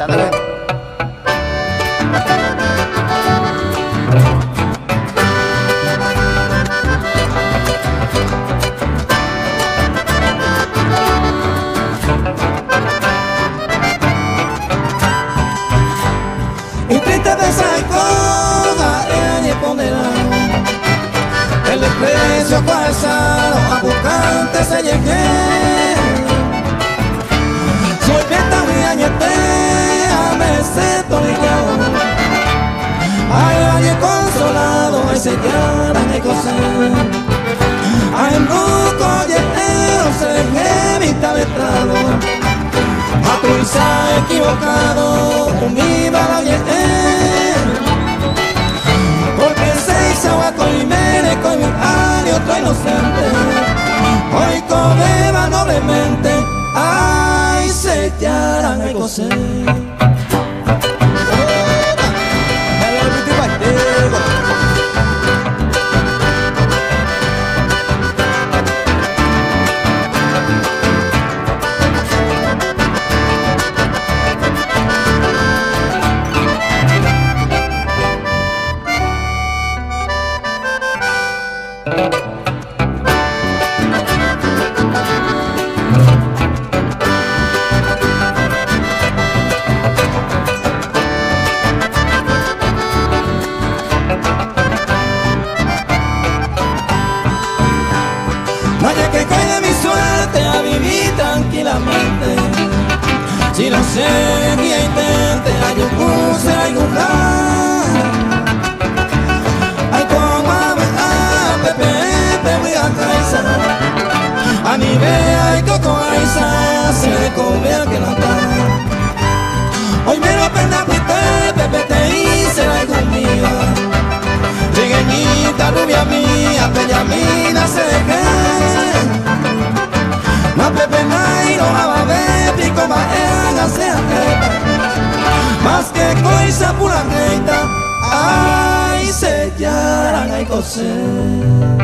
Dale. Y triste de esa cosa, ella condenado, el desprecio pasado a buscarte se llegué. Soy fiesta mi añetea, me siento ligado, hay alguien consolado, hay señora en el coser. Hay un grupo lleno, se me evita vetrado, a tu isa equivocado, un viva la porque se hizo a coimere con mi ali otro inocente. Hoy codeba noblemente, ay, se llaran el coser. No haya que caiga mi suerte a vivir tranquilamente. Si lo sé, que intente, hay un puse, hay un plan. Hay como a Pepe, voy a traizar. A mi vea y coco aiza, se convierte en la paz. Hoy me lo pena Pepe, te hice la conmigo. Trigueñita, rubia mía, bella mina, se dejé. No Pepe Nairo, a ver, pico maena, se atreva. Más que coisa pura greita, ay, se llaran, ay, coser.